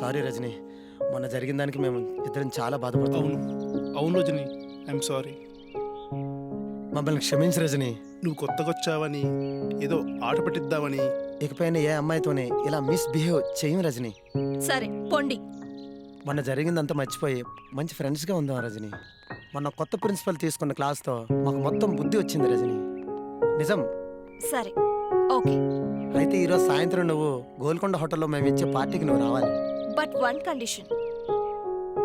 Sorry Rajani, మొన్న జరిగిన దానికి మేము ఇద్దరం చాలా బాధపడతాం. అవును రజని, ఐఎమ్ సారీ. మమ్మల్ని క్షమించు రజని. నువ్వు కొత్తగా వచ్చావని, ఏదో ఆట పట్టిద్దామని. ఇకపైన ఏ అమ్మాయితోనే ఇలా మిస్బిహేవ్ చేయం రజని. సరే పొండి. మొన్న జరిగిందంతా మర్చిపోయి మంచి ఫ్రెండ్స్గా ఉందాం రజని. మొన్న కొత్త ప్రిన్సిపల్ తీసుకున్న క్లాస్తో మాకు మొత్తం బుద్ధి వచ్చింది రజని. నిజం. సరే ఓకే. అయితే ఈరోజు సాయంత్రం నువ్వు గోల్కొండ హోటల్లో మేము ఇచ్చే పార్టీకి నువ్వు రావాలి. But one condition.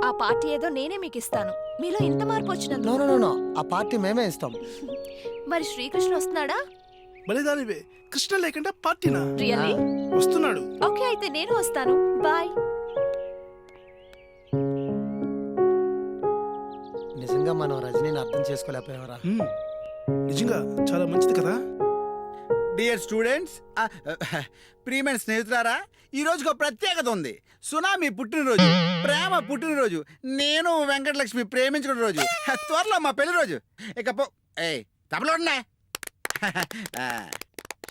ఆ పార్టీ ఏదో నేనే మీకు ఇస్తాను. మీలో ఇంత మార్పు నో వచ్చినందుకు. నో నో నో, ఆ పార్టీ మేమే ఇస్తాం. మరి శ్రీకృష్ణ వస్తున్నాడా? బలిదానివే, కృష్ణ లేకుండా పార్టీనా? రియల్లీ? వస్తున్నాడు. ఓకే, అయితే నేను వస్తాను. బాయ్. నిజంగా మనం రజనీని అర్థం చేసుకోలేకపోయావరా? నిజంగా చాలా మంచిది కదా. డియర్ స్టూడెంట్స్, ప్రియమైన స్నేహితులారా, ఈ రోజుకి ఒక ప్రత్యేకత ఉంది. సునామీ పుట్టినరోజు, ప్రేమ పుట్టినరోజు, నేను వెంకటలక్ష్మి ప్రేమించుకున్న రోజు, త్వరలో మా పెళ్లి రోజు. ఇక తప్పలో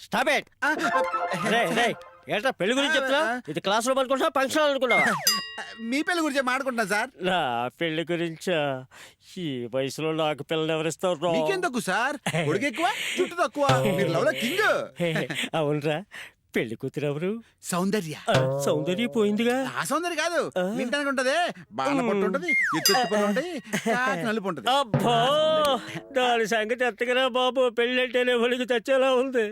స్టాప్ ఇట్. ఏంట్రా పెళ్లి గురించి చెప్తున్నా? ఇది క్లాస్ రూమ్ అనుకుంటున్నా, ఫంక్షన్ అనుకున్నావా? మీ పెళ్లి గురించి మాట్లాడుకుంటున్నా సార్. నా పెళ్లి గురించా? ఈ వయసులో నాకు పిల్లలు ఎవరిస్తారు? మీకెందుకు సార్? కొడుకు ఎక్కువ, చుట్టూ తక్కువ, మీరు లవ్ లో కింగ్. అవునరా, పెళ్లి కూతురు ఎవరు? సౌందర్య. సౌందర్య పోయిందిగా. ఆ సౌందర్య కాదు, వింటానికి ఉంటది, బాణ పట్టు ఉంటది, ఎత్తు పట్టు ఉంటది, నలుపు ఉంటది. అబ్బా, దాని సంగతి ఎత్తగరా బాబు. పెళ్లి అంటేనే ఒలికి తెచ్చేలా ఉంది.